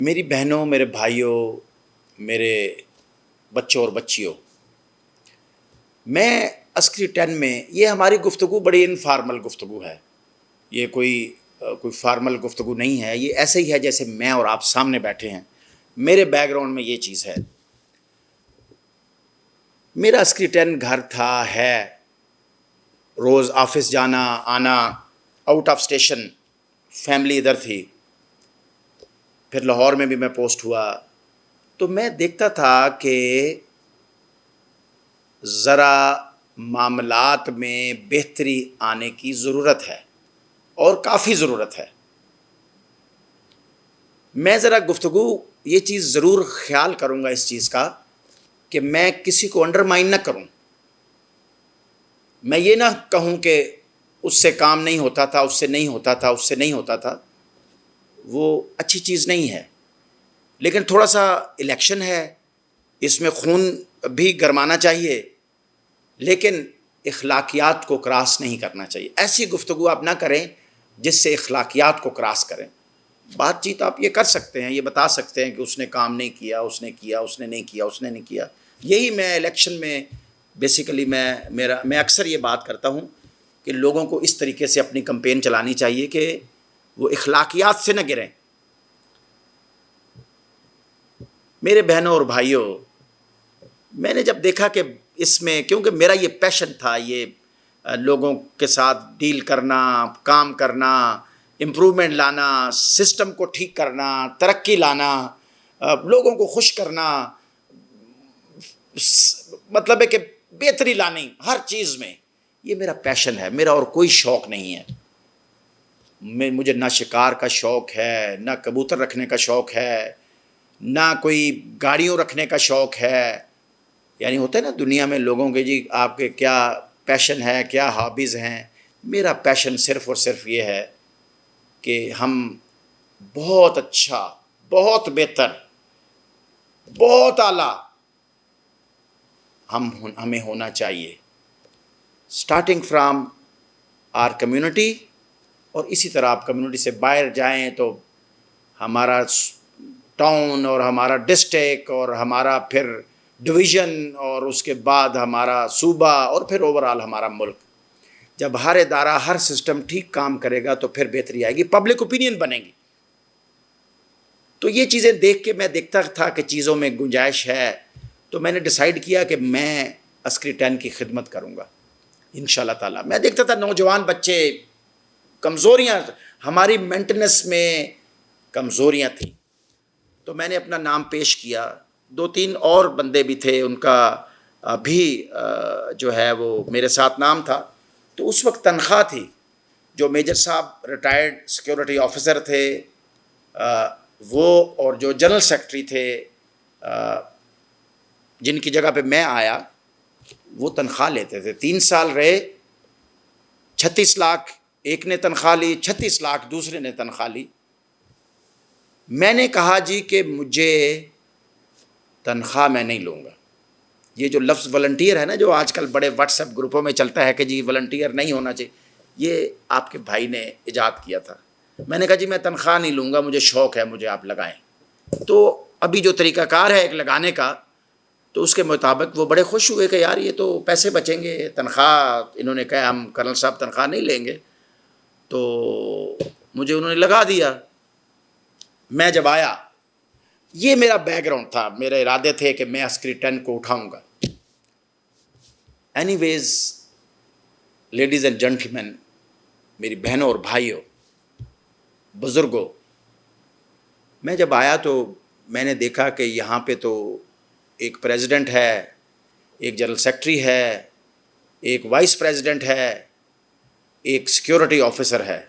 میری بہنوں، میرے بھائیوں، میرے بچوں اور بچیوں، میں عسکری 10 میں یہ ہماری گفتگو بڑی انفارمل گفتگو ہے. یہ کوئی فارمل گفتگو نہیں ہے. یہ ایسے ہی ہے جیسے میں اور آپ سامنے بیٹھے ہیں. میرے بیک گراؤنڈ میں یہ چیز ہے. میرا عسکری 10 گھر تھا، ہے. روز آفس جانا آنا، آؤٹ آف اسٹیشن، فیملی ادھر تھی. پھر لاہور میں بھی میں پوسٹ ہوا. تو میں دیکھتا تھا کہ ذرا معاملات میں بہتری آنے کی ضرورت ہے، اور کافی ضرورت ہے. میں ذرا گفتگو یہ چیز ضرور خیال کروں گا اس چیز کا کہ میں کسی کو انڈرمائن نہ کروں. میں یہ نہ کہوں کہ اس سے کام نہیں ہوتا تھا، اس سے نہیں ہوتا تھا، اس سے نہیں ہوتا تھا. وہ اچھی چیز نہیں ہے. لیکن تھوڑا سا الیکشن ہے، اس میں خون بھی گرمانا چاہیے، لیکن اخلاقیات کو کراس نہیں کرنا چاہیے. ایسی گفتگو آپ نہ کریں جس سے اخلاقیات کو کراس کریں. بات چیت آپ یہ کر سکتے ہیں، یہ بتا سکتے ہیں کہ اس نے کام نہیں کیا، اس نے کیا، اس نے نہیں کیا، اس نے نہیں کیا. یہی میں الیکشن میں بیسیکلی میں اکثر یہ بات کرتا ہوں کہ لوگوں کو اس طریقے سے اپنی کمپین چلانی چاہیے کہ وہ اخلاقیات سے نہ گریں. میرے بہنوں اور بھائیوں، میں نے جب دیکھا کہ اس میں، کیونکہ میرا یہ پیشن تھا، یہ لوگوں کے ساتھ ڈیل کرنا، کام کرنا، امپرومنٹ لانا، سسٹم کو ٹھیک کرنا، ترقی لانا، لوگوں کو خوش کرنا، مطلب ہے کہ بہتری لانی ہر چیز میں. یہ میرا پیشن ہے، میرا اور کوئی شوق نہیں ہے. مجھے نہ شکار کا شوق ہے، نہ کبوتر رکھنے کا شوق ہے، نہ کوئی گاڑیوں رکھنے کا شوق ہے. یعنی ہوتا ہے نا دنیا میں لوگوں کے، جی آپ کے کیا پیشن ہے، کیا ہابیز ہیں. میرا پیشن صرف اور صرف یہ ہے کہ ہم بہت اچھا، بہت بہتر، بہت اعلیٰ ہمیں ہونا چاہیے، اسٹارٹنگ فرام آر کمیونٹی. اور اسی طرح آپ کمیونٹی سے باہر جائیں تو ہمارا ٹاؤن اور ہمارا ڈسٹرکٹ اور ہمارا پھر ڈویژن، اور اس کے بعد ہمارا صوبہ، اور پھر اوورآل ہمارا ملک. جب ہر ادارہ، ہر سسٹم ٹھیک کام کرے گا تو پھر بہتری آئے گی، پبلک اوپینین بنے گی. تو یہ چیزیں دیکھ کے میں دیکھتا تھا کہ چیزوں میں گنجائش ہے. تو میں نے ڈیسائیڈ کیا کہ میں عسکری 10 کی خدمت کروں گا انشاءاللہ تعالیٰ. میں دیکھتا تھا نوجوان بچے، کمزوریاں، ہماری مینٹننس میں کمزوریاں تھیں. تو میں نے اپنا نام پیش کیا. 2-3 اور بندے بھی تھے، ان کا بھی جو ہے وہ میرے ساتھ نام تھا. تو اس وقت تنخواہ تھی، جو میجر صاحب ریٹائرڈ سیکورٹی آفیسر تھے وہ، اور جو جنرل سیکرٹری تھے جن کی جگہ پہ میں آیا، وہ تنخواہ لیتے تھے. 3 سال رہے، 36 لاکھ ایک نے تنخواہ لی، 36 لاکھ دوسرے نے تنخواہ لی. میں نے کہا جی کہ مجھے تنخواہ میں نہیں لوں گا. یہ جو لفظ والنٹیئر ہے نا، جو آج کل بڑے واٹس ایپ گروپوں میں چلتا ہے کہ جی والنٹیئر نہیں ہونا چاہیے، یہ آپ کے بھائی نے ایجاد کیا تھا. میں نے کہا جی میں تنخواہ نہیں لوں گا، مجھے شوق ہے، مجھے آپ لگائیں. تو ابھی جو طریقہ کار ہے ایک لگانے کا، تو اس کے مطابق وہ بڑے خوش ہوئے کہ یار یہ تو پیسے بچیں گے. تنخواہ انہوں نے کہا ہم کرنل صاحب تنخواہ نہیں لیں گے، تو مجھے انہوں نے لگا دیا. میں جب آیا، یہ میرا بیک گراؤنڈ تھا، میرے ارادے تھے کہ میں عسکری 10 کو اٹھاؤں گا. Anyways, ladies and gentleman, میری بہنوں اور بھائیوں، بزرگوں، میں جب آیا تو میں نے دیکھا کہ یہاں پہ تو ایک پریزیڈنٹ ہے، ایک جنرل سیکرٹری ہے، ایک وائس پریزیڈنٹ ہے، ایک سیکورٹی آفیسر ہے.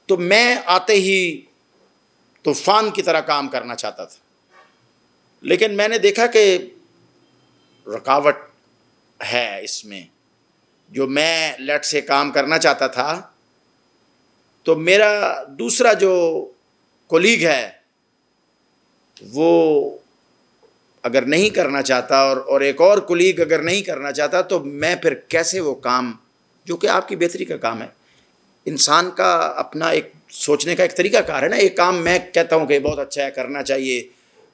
تو میں آتے ہی طوفان کی طرح کام کرنا چاہتا تھا، لیکن میں نے دیکھا کہ رکاوٹ ہے اس میں. جو میں لیٹ سے کام کرنا چاہتا تھا، تو میرا دوسرا جو کولیگ ہے وہ اگر نہیں کرنا چاہتا، اور ایک اور کولیگ اگر نہیں کرنا چاہتا، تو میں پھر کیسے وہ کام جو کہ آپ کی بہتری کا کام ہے. انسان کا اپنا ایک سوچنے کا ایک طریقہ کار ہے نا. ایک کام میں کہتا ہوں کہ بہت اچھا ہے, کرنا چاہیے,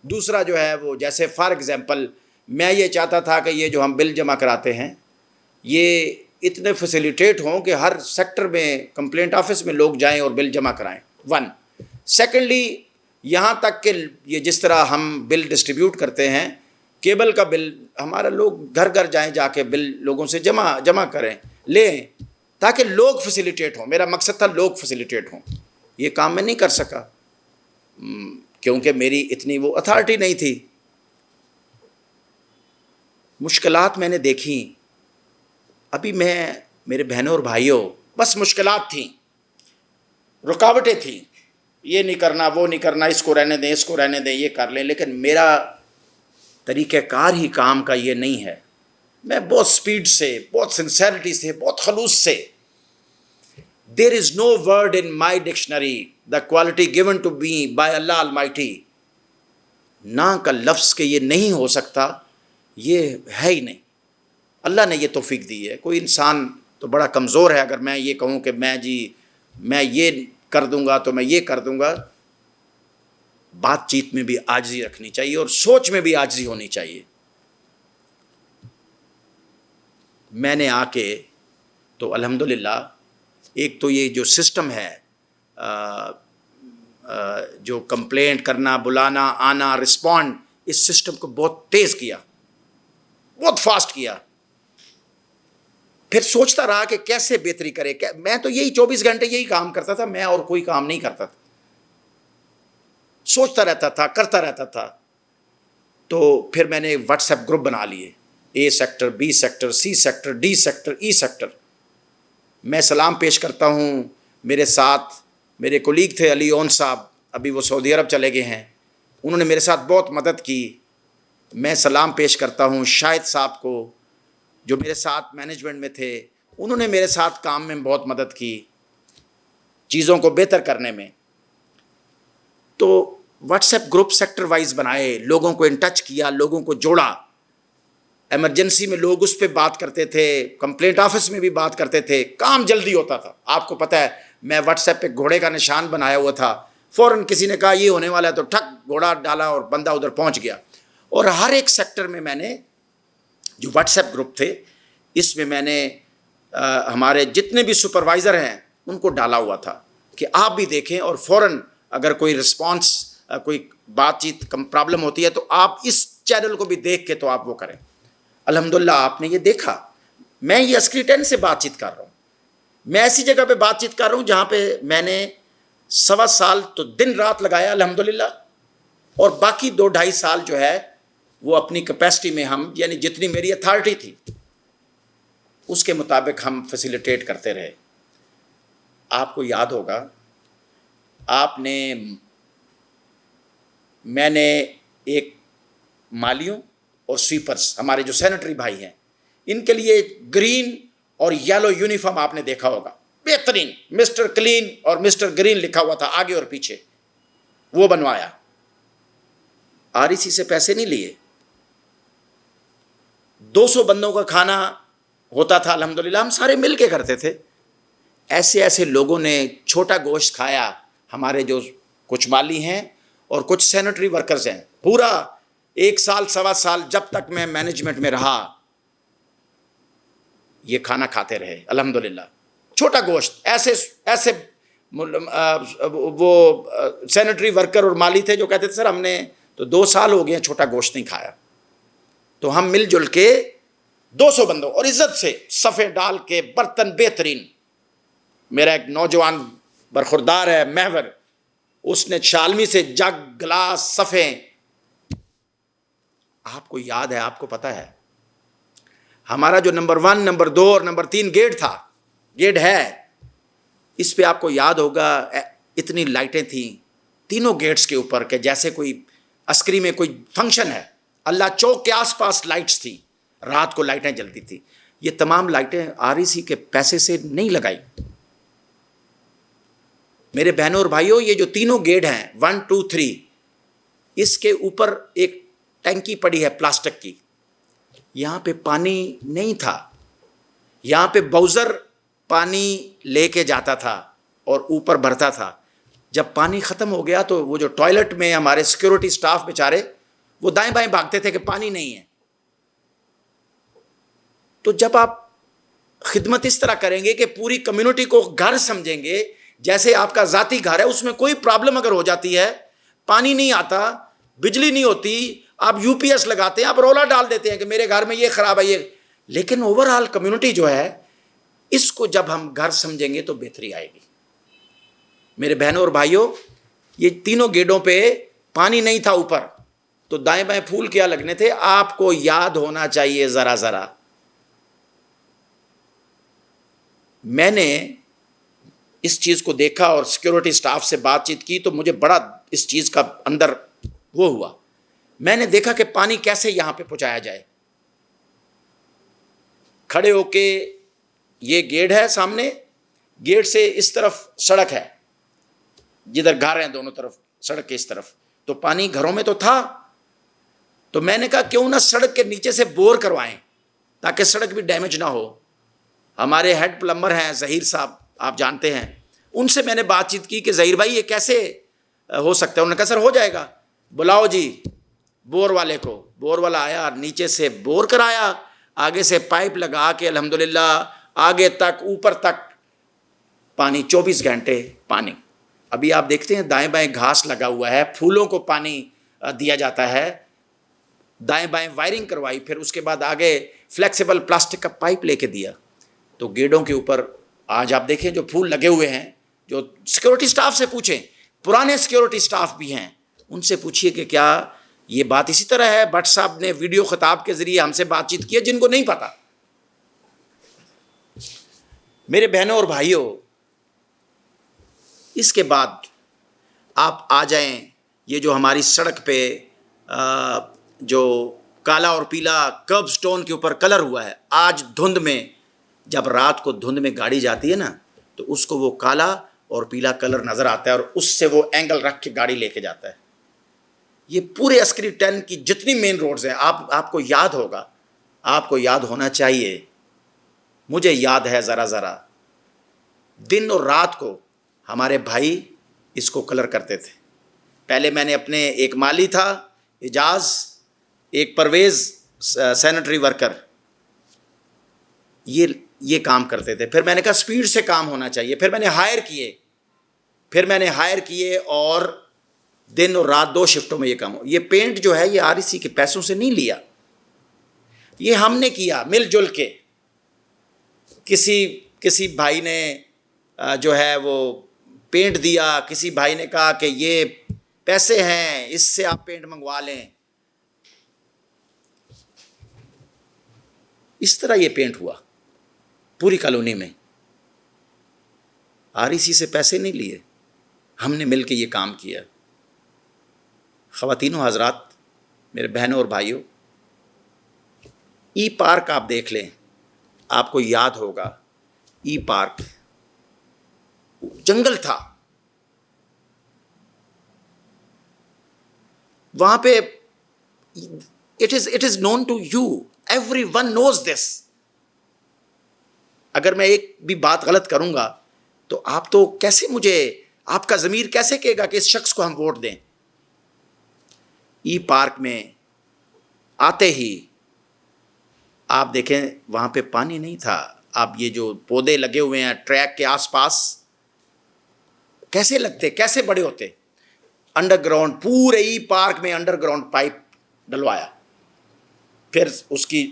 دوسرا جو ہے وہ جیسے فار ایگزامپل میں یہ چاہتا تھا کہ یہ جو ہم بل جمع کراتے ہیں یہ اتنے فیسیلیٹیٹ ہوں کہ ہر سیکٹر میں کمپلینٹ آفس میں لوگ جائیں اور بل جمع کرائیں. 1. سیکنڈلی یہاں تک کہ یہ جس طرح ہم بل ڈسٹریبیوٹ کرتے ہیں, کیبل کا بل ہمارا لوگ گھر گھر جائیں, جا کے بل لوگوں سے جمع کریں, لیں, تاکہ لوگ فیسیلیٹیٹ ہوں. میرا مقصد تھا لوگ فیسیلیٹیٹ ہوں. یہ کام میں نہیں کر سکا کیونکہ میری اتنی وہ اتھارٹی نہیں تھی. مشکلات میں نے دیکھیں. ابھی میرے بہنوں اور بھائیوں, بس مشکلات تھیں, رکاوٹیں تھیں, یہ نہیں کرنا, وہ نہیں کرنا, اس کو رہنے دیں, اس کو رہنے دیں, یہ کر لیں. لیکن میرا طریقہ کار ہی کام کا یہ نہیں ہے. میں بہت سپیڈ سے, بہت سنسیرٹی سے, بہت خلوص سے, there is no word in my dictionary the quality given to me by Allah almighty. نہ کا لفظ کہ یہ نہیں ہو سکتا, یہ ہے ہی نہیں. اللہ نے یہ توفیق دی ہے. کوئی انسان تو بڑا کمزور ہے اگر میں یہ کہوں کہ میں یہ کر دوں گا تو میں یہ کر دوں گا. بات چیت میں بھی عاجزی رکھنی چاہیے اور سوچ میں بھی عاجزی ہونی چاہیے. میں نے آ کے تو الحمدللہ ایک تو یہ جو سسٹم ہے جو کمپلینٹ کرنا, بلانا, آنا, رسپونڈ, اس سسٹم کو بہت تیز کیا, بہت فاسٹ کیا. پھر سوچتا رہا کہ کیسے بہتری کرے. میں تو یہی 24 گھنٹے یہی کام کرتا تھا, میں اور کوئی کام نہیں کرتا تھا. سوچتا رہتا تھا, کرتا رہتا تھا. تو پھر میں نے واٹس ایپ گروپ بنا لیے, A sector, B sector, C sector, D sector, E sector. میں سلام پیش کرتا ہوں. میرے ساتھ میرے کولیگ تھے علی اون صاحب, ابھی وہ سعودی عرب چلے گئے ہیں, انہوں نے میرے ساتھ بہت مدد کی. میں سلام پیش کرتا ہوں شاہد صاحب کو جو میرے ساتھ مینجمنٹ میں تھے, انہوں نے میرے ساتھ کام میں بہت مدد کی چیزوں کو بہتر کرنے میں. تو what's app group sector wise بنائے, لوگوں کو ان ٹچ کیا, لوگوں کو جوڑا. ایمرجنسی میں لوگ اس پہ بات کرتے تھے, کمپلینٹ آفس میں بھی بات کرتے تھے, کام جلدی ہوتا تھا. آپ کو پتہ ہے میں واٹس ایپ پہ گھوڑے کا نشان بنایا ہوا تھا, فوراً کسی نے کہا یہ ہونے والا ہے تو ٹھک گھوڑا ڈالا اور بندہ ادھر پہنچ گیا. اور ہر ایک سیکٹر میں میں نے جو واٹس ایپ گروپ تھے اس میں نے ہمارے جتنے بھی سپروائزر ہیں ان کو ڈالا ہوا تھا کہ آپ بھی دیکھیں اور فوراً اگر کوئی رسپانس, کوئی بات چیت پرابلم ہوتی ہے تو آپ اس چینل کو بھی دیکھ کے تو آپ وہ کریں. الحمدللہ آپ نے یہ دیکھا. میں یہ عسکری 10 سے بات چیت کر رہا ہوں. میں ایسی جگہ پہ بات چیت کر رہا ہوں جہاں پہ میں نے 1.25 سال تو دن رات لگایا الحمدللہ, اور باقی 2-2.5 سال جو ہے وہ اپنی کیپیسٹی میں ہم, یعنی جتنی میری اتھارٹی تھی اس کے مطابق ہم فیسیلیٹیٹ کرتے رہے. آپ کو یاد ہوگا میں نے ایک مالیوں اور سویپرز, ہمارے جو سینیٹری بھائی ہیں, ان کے لیے گرین اور یلو یونیفارم آپ نے دیکھا ہوگا, بہترین, مسٹر کلین اور مسٹر گرین لکھا ہوا تھا آگے اور پیچھے, وہ بنوایا. REC سے پیسے نہیں لیے. 200 بندوں کا کھانا ہوتا تھا الحمدللہ, ہم سارے مل کے کرتے تھے. ایسے لوگوں نے چھوٹا گوشت کھایا, ہمارے جو کچھ مالی ہیں اور کچھ سینیٹری ورکرز ہیں. پورا 1 سال 1.25 سال جب تک میں مینجمنٹ میں رہا یہ کھانا کھاتے رہے الحمدللہ. چھوٹا گوشت, ایسے وہ سینیٹری ورکر اور مالی تھے جو کہتے تھے سر ہم نے تو 2 سال ہو گئے چھوٹا گوشت نہیں کھایا. تو ہم مل جل کے 200 بندوں اور عزت سے صفیں ڈال کے برتن بہترین. میرا ایک نوجوان برخوردار ہے محور, اس نے شالمی سے جگ, گلاس, صفیں. آپ کو یاد ہے, آپ کو پتہ ہے ہمارا جو نمبر 1, نمبر 2 اور نمبر 3 گیٹ تھا, گیٹ ہے, اس پہ آپ کو یاد ہوگا اتنی لائٹیں تھیں تینوں گیٹس کے اوپر کہ جیسے کوئی عسکری میں کوئی فنکشن ہے. اللہ چوک کے آس پاس لائٹس تھیں, رات کو لائٹیں جلتی تھیں. یہ تمام لائٹیں REC کے پیسے سے نہیں لگائی. میرے بہنوں اور بھائیوں, یہ جو تینوں گیٹ ہیں 1 2 3, اس کے اوپر ایک ٹینکی پڑی ہے پلاسٹک کی. یہاں پہ پانی نہیں تھا, یہاں پہ باؤزر پانی لے کے جاتا تھا اور اوپر بھرتا تھا. جب پانی ختم ہو گیا تو وہ جو ٹوائلٹ میں ہمارے سیکورٹی سٹاف بیچارے وہ دائیں بائیں بھاگتے تھے کہ پانی نہیں ہے. تو جب آپ خدمت اس طرح کریں گے کہ پوری کمیونٹی کو گھر سمجھیں گے، جیسے آپ کا ذاتی گھر ہے، اس میں کوئی پرابلم اگر ہو جاتی ہے، پانی نہیں آتا، بجلی نہیں ہوتی، آپ یو پی ایس لگاتے ہیں، آپ رولا ڈال دیتے ہیں کہ میرے گھر میں یہ خراب ہے یہ، لیکن اوور آل کمیونٹی جو ہے اس کو جب ہم گھر سمجھیں گے تو بہتری آئے گی. میرے بہنوں اور بھائیوں، یہ تینوں گیٹوں پہ پانی نہیں تھا اوپر، تو دائیں بائیں پھول کیا لگنے تھے؟ آپ کو یاد ہونا چاہیے ذرا ذرا. میں نے اس چیز کو دیکھا اور سیکورٹی سٹاف سے بات چیت کی تو مجھے بڑا اس چیز کا اندر وہ ہوا. میں نے دیکھا کہ پانی کیسے یہاں پہ پہنچایا جائے. کھڑے ہو کے یہ گیٹ ہے سامنے، گیٹ سے اس طرف سڑک ہے، جدھر گھر ہیں دونوں طرف سڑک کے اس طرف، تو پانی گھروں میں تو تھا. تو میں نے کہا کیوں نہ سڑک کے نیچے سے بور کروائیں تاکہ سڑک بھی ڈیمیج نہ ہو. ہمارے ہیڈ پلمبر ہیں ظہیر صاحب، آپ جانتے ہیں، ان سے میں نے بات چیت کی کہ ظہیر بھائی یہ کیسے ہو سکتا ہے؟ انہوں نے کہا سر ہو جائے گا، بلاؤ جی بور والے کو. بور والا آیا، نیچے سے بور کرایا، آگے سے پائپ لگا کے الحمدللہ آگے تک اوپر تک پانی، 24 گھنٹے پانی. ابھی آپ دیکھتے ہیں دائیں بائیں گھاس لگا ہوا ہے، پھولوں کو پانی دیا جاتا ہے، دائیں بائیں وائرنگ کروائی، پھر اس کے بعد آگے فلیکسیبل پلاسٹک کا پائپ لے کے دیا. تو گیٹوں کے اوپر آج آپ دیکھیں جو پھول لگے ہوئے ہیں، جو سیکورٹی سٹاف سے پوچھیں، پرانے سیکورٹی سٹاف بھی ہیں، ان سے پوچھئے کہ کیا یہ بات اسی طرح ہے؟ بٹ صاحب نے ویڈیو خطاب کے ذریعے ہم سے بات چیت کی ہے، جن کو نہیں پتا. میرے بہنوں اور بھائیوں، اس کے بعد آپ آ جائیں، یہ جو ہماری سڑک پہ جو کالا اور پیلا کرب سٹون کے اوپر کلر ہوا ہے، آج دھند میں، جب رات کو دھند میں گاڑی جاتی ہے نا تو اس کو وہ کالا اور پیلا کلر نظر آتا ہے اور اس سے وہ اینگل رکھ کے گاڑی لے کے جاتا ہے. یہ پورے عسکری 10 کی جتنی مین روڈز ہیں، آپ کو یاد ہوگا، آپ کو یاد ہونا چاہیے، مجھے یاد ہے ذرا ذرا، دن اور رات کو ہمارے بھائی اس کو کلر کرتے تھے. پہلے میں نے اپنے ایک مالی تھا اعجاز، ایک پرویز سینیٹری ورکر، یہ کام کرتے تھے. پھر میں نے کہا سپیڈ سے کام ہونا چاہیے، پھر میں نے ہائر کیے اور دن اور رات 2 شفٹوں میں یہ کام ہو. یہ پینٹ جو ہے یہ REC کے پیسوں سے نہیں لیا، یہ ہم نے کیا مل جل کے. کسی بھائی نے جو ہے وہ پینٹ دیا، کسی بھائی نے کہا کہ یہ پیسے ہیں اس سے آپ پینٹ منگوا لیں. اس طرح یہ پینٹ ہوا پوری کالونی میں. REC سے پیسے نہیں لیے، ہم نے مل کے یہ کام کیا. خواتین و حضرات، میرے بہنوں اور بھائیوں، ای پارک آپ دیکھ لیں، آپ کو یاد ہوگا ای پارک جنگل تھا، وہاں پہ it is known to you, everyone knows this. اگر میں ایک بھی بات غلط کروں گا تو آپ تو کیسے، مجھے آپ کا ضمیر کیسے کہے گا کہ اس شخص کو ہم ووٹ دیں. ای پارک میں آتے ہی آپ دیکھیں وہاں پہ پانی نہیں تھا. آپ یہ جو پودے لگے ہوئے ہیں ٹریک کے آس پاس کیسے لگتے، کیسے بڑے ہوتے. انڈر گراؤنڈ پورے ای پارک میں انڈر گراؤنڈ پائپ ڈلوایا، پھر اس کی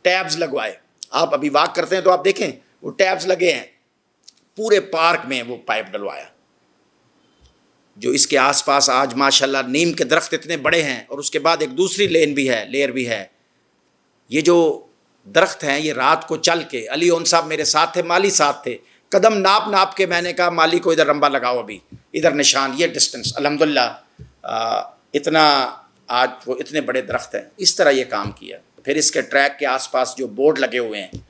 ٹیبز لگوائے. آپ ابھی واک کرتے ہیں تو آپ دیکھیں وہ ٹیبز لگے ہیں، پورے پارک میں وہ پائپ ڈلوایا. جو اس کے آس پاس آج ماشاءاللہ نیم کے درخت اتنے بڑے ہیں، اور اس کے بعد ایک دوسری لیئر بھی ہے. یہ جو درخت ہیں یہ رات کو چل کے، علی اون صاحب میرے ساتھ تھے، مالی ساتھ تھے، قدم ناپ کے میں نے کہا مالی کو ادھر رمبا لگاؤ، ابھی ادھر نشان، یہ ڈسٹنس، الحمدللہ اتنا آج وہ اتنے بڑے درخت ہیں. اس طرح یہ کام کیا. پھر اس کے ٹریک کے آس پاس جو بورڈ لگے ہوئے ہیں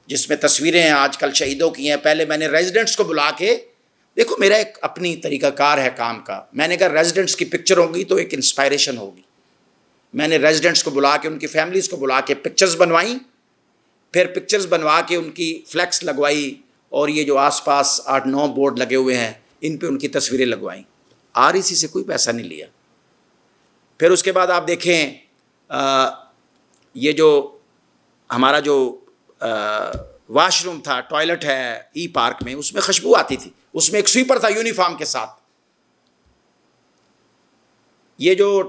جس میں تصویریں ہیں آج کل شہیدوں کی ہیں. پہلے میں نے ریزیڈنٹس کو بلا کے، دیکھو میرا ایک اپنی طریقہ کار ہے کام کا، میں نے کہا ریزیڈنٹس کی پکچر ہوگی تو ایک انسپائریشن ہوگی. میں نے ریزیڈنٹس کو بلا کے، ان کی فیملیز کو بلا کے پکچرز بنوائیں، پھر پکچرز بنوا کے ان کی فلیکس لگوائی اور یہ جو آس پاس 8-9 بورڈ لگے ہوئے ہیں ان پہ ان کی تصویریں لگوائیں. REC سے کوئی پیسہ نہیں لیا. پھر اس کے بعد آپ دیکھیں یہ جو ہمارا جو واش روم تھا, ٹوائلٹ ہے ای پارک میں, اس میں خوشبو آتی تھی. اس میں ایک سویپر تھا یونیفارم کے ساتھ. یہ جو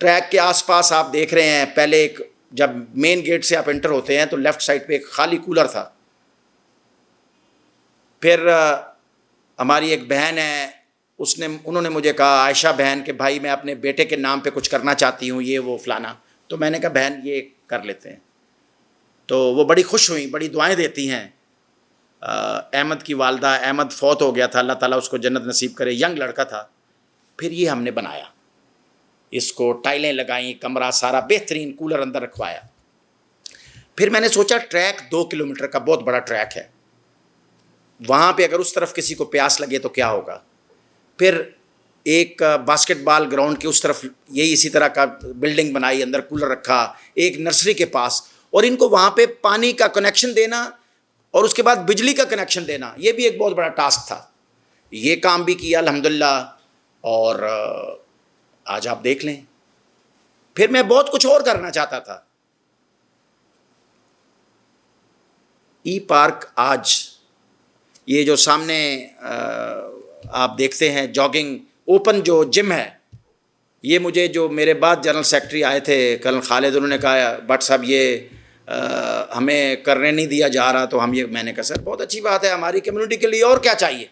ٹریک کے آس پاس آپ دیکھ رہے ہیں, پہلے ایک جب مین گیٹ سے آپ انٹر ہوتے ہیں تو لیفٹ سائڈ پہ ایک خالی کولر تھا. پھر ہماری ایک بہن ہے, انہوں نے مجھے کہا, عائشہ بہن, کہ بھائی میں اپنے بیٹے کے نام پہ کچھ کرنا چاہتی ہوں, یہ وہ فلانا. تو میں نے کہا بہن یہ کر لیتے ہیں. تو وہ بڑی خوش ہوئیں, بڑی دعائیں دیتی ہیں. احمد کی والدہ, احمد فوت ہو گیا تھا, اللہ تعالیٰ اس کو جنت نصیب کرے, ینگ لڑکا تھا. پھر یہ ہم نے بنایا, اس کو ٹائلیں لگائیں, کمرہ سارا بہترین, کولر اندر رکھوایا. پھر میں نے سوچا ٹریک 2 کلومیٹر کا بہت بڑا ٹریک ہے, وہاں پہ اگر اس طرف کسی کو پیاس لگے تو کیا ہوگا. پھر ایک باسکٹ بال گراؤنڈ کے اس طرف یہی اسی طرح کا بلڈنگ بنائی, اندر کولر رکھا, ایک نرسری کے پاس, اور ان کو وہاں پہ پانی کا کنیکشن دینا اور اس کے بعد بجلی کا کنیکشن دینا, یہ بھی ایک بہت بڑا ٹاسک تھا. یہ کام بھی کیا الحمدللہ. اور آج آپ دیکھ لیں, پھر میں بہت کچھ اور کرنا چاہتا تھا. ای پارک آج یہ جو سامنے آپ دیکھتے ہیں جاگنگ اوپن جو جم ہے, یہ مجھے جو میرے بعد جنرل سیکرٹری آئے تھے کرنل خالد, انہوں نے کہا بٹ صاحب یہ ہمیں کرنے نہیں دیا جا رہا, تو ہم یہ, میں نے کہا سر بہت اچھی بات ہے, ہماری کمیونٹی کے لیے اور کیا چاہیے.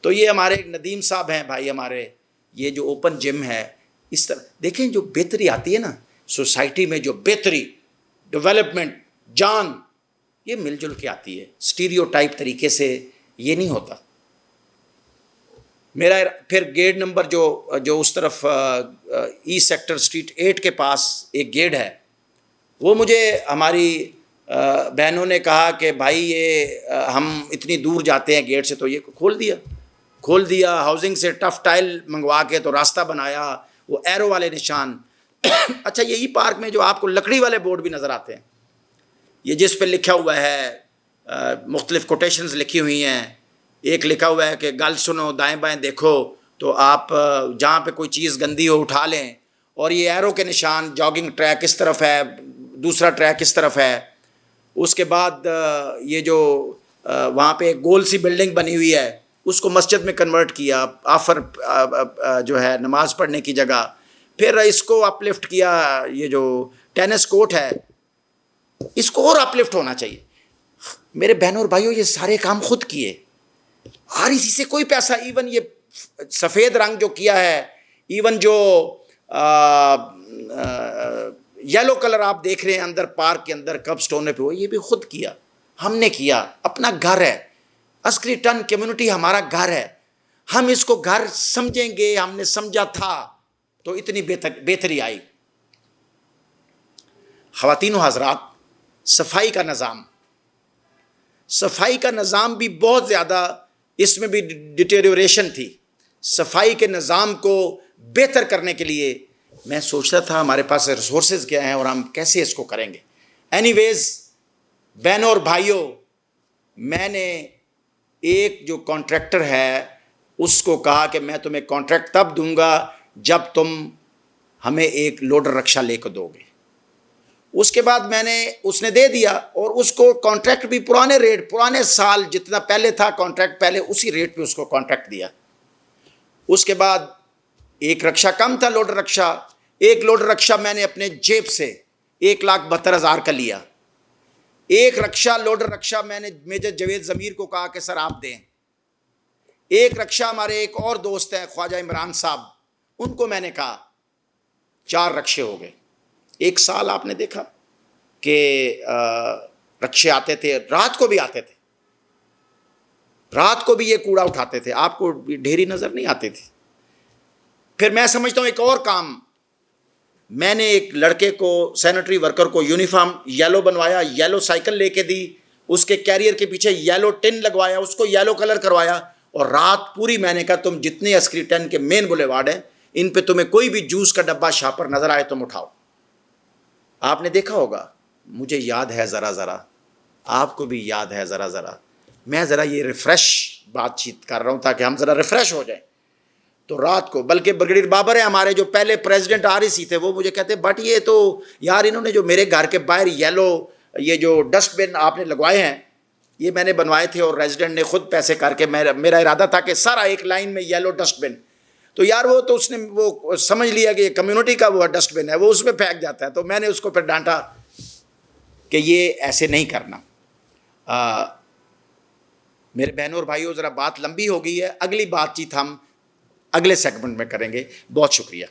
تو یہ ہمارے ندیم صاحب ہیں بھائی ہمارے, یہ جو اوپن جم ہے, اس طرح دیکھیں جو بہتری آتی ہے نا سوسائٹی میں, جو بہتری, ڈیولپمنٹ, جان, یہ مل جل کے آتی ہے. اسٹیریو ٹائپ طریقے سے یہ نہیں ہوتا. میرا پھر گیٹ نمبر جو اس طرف ای سیکٹر اسٹریٹ 8 کے پاس ایک گیٹ ہے, وہ مجھے ہماری بہنوں نے کہا کہ بھائی یہ ہم اتنی دور جاتے ہیں گیٹ سے, تو یہ کھول دیا ہاؤسنگ سے, ٹف ٹائل منگوا کے تو راستہ بنایا, وہ ایرو والے نشان. اچھا یہ ای پارک میں جو آپ کو لکڑی والے بورڈ بھی نظر آتے ہیں, یہ جس پہ لکھا ہوا ہے مختلف کوٹیشنز لکھی ہوئی ہیں. ایک لکھا ہوا ہے کہ گل سنو دائیں بائیں دیکھو, تو آپ جہاں پہ کوئی چیز گندی ہو اٹھا لیں. اور یہ ایرو کے نشان, جاگنگ ٹریک اس طرف ہے, دوسرا ٹریک اس طرف ہے. اس کے بعد یہ جو وہاں پہ ایک گول سی بلڈنگ بنی ہوئی ہے, اس کو مسجد میں کنورٹ کیا, آفر جو ہے نماز پڑھنے کی جگہ. پھر اس کو اپ لفٹ کیا, یہ جو ٹینس کورٹ ہے اس کو اور اپ لفٹ ہونا چاہیے. میرے بہنوں اور بھائیوں, یہ سارے کام خود کیے, REC سے کوئی پیسہ. ایون یہ سفید رنگ جو کیا ہے, ایون جو یلو کلر آپ دیکھ رہے ہیں اندر پارک کے اندر کب سٹون پہ, وہ یہ بھی خود کیا, ہم نے کیا. اپنا گھر ہے, عسکری ٹن کمیونٹی ہمارا گھر ہے, ہم اس کو گھر سمجھیں گے. ہم نے سمجھا تھا تو اتنی بہتری آئی. خواتین و حضرات, صفائی کا نظام بھی بہت زیادہ, اس میں بھی ڈیٹیریوریشن تھی. صفائی کے نظام کو بہتر کرنے کے لیے میں سوچتا تھا ہمارے پاس ریسورسز کیا ہیں اور ہم کیسے اس کو کریں گے. اینی ویز بہنوں اور بھائیوں, میں نے ایک جو کانٹریکٹر ہے اس کو کہا کہ میں تمہیں کانٹریکٹ تب دوں گا جب تم ہمیں ایک لوڈر رکشہ لے کے دو گے. اس کے بعد اس نے دے دیا, اور اس کو کانٹریکٹ بھی پرانے ریٹ, پرانے سال جتنا پہلے تھا کانٹریکٹ, پہلے اسی ریٹ پہ اس کو کانٹریکٹ دیا. اس کے بعد ایک رکشہ کم تھا لوڈر رکشہ, ایک لوڈر رکشہ میں نے اپنے جیب سے 1,72,000 کا لیا. ایک رکشہ لوڈر رکشہ میں نے میجر جوید ضمیر کو کہا کہ سر آپ دیں. ایک رکشہ ہمارے ایک اور دوست ہیں خواجہ عمران صاحب, ان کو میں نے کہا. 4 رکشے ہو گئے. ایک سال آپ نے دیکھا کہ رکشے آتے تھے, رات کو بھی آتے تھے, رات کو بھی یہ کوڑا اٹھاتے تھے, آپ کو ڈھیری نظر نہیں آتی تھی. پھر میں سمجھتا ہوں ایک اور کام, میں نے ایک لڑکے کو, سینیٹری ورکر کو یونیفارم یلو بنوایا, یلو سائیکل لے کے دی, اس کے کیریئر کے پیچھے یلو ٹن لگوایا, اس کو یلو کلر کروایا. اور رات پوری میں نے کہا تم جتنے عسکری ٹن کے مین بولے وارڈ ہیں ان پہ تمہیں کوئی بھی جوس کا ڈبہ شاپر نظر آئے تم اٹھاؤ. آپ نے دیکھا ہوگا, مجھے یاد ہے ذرا ذرا, آپ کو بھی یاد ہے ذرا ذرا, میں ذرا یہ ریفریش بات چیت کر رہا ہوں تاکہ ہم ذرا ریفریش ہو جائیں. تو رات کو بلکہ بریگیڈیئر بابر ہیں ہمارے جو پہلے پریزیڈنٹ REC تھے, وہ مجھے کہتے بٹ یہ تو یار انہوں نے جو میرے گھر کے باہر یلو یہ جو ڈسٹ بن آپ نے لگوائے ہیں یہ میں نے بنوائے تھے اور ریزیڈنٹ نے خود پیسے کر کے, میرا ارادہ تھا کہ سارا ایک لائن میں یلو ڈسٹ بن, تو یار وہ تو اس نے وہ سمجھ لیا کہ یہ کمیونٹی کا وہ ڈسٹ بن ہے, وہ اس میں پھینک جاتا ہے. تو میں نے اس کو پھر ڈانٹا کہ یہ ایسے نہیں کرنا. میرے بہنوں اور بھائیوں ذرا بات لمبی ہو گئی ہے, اگلی بات چیت ہم اگلے سیگمنٹ میں کریں گے. بہت شکریہ.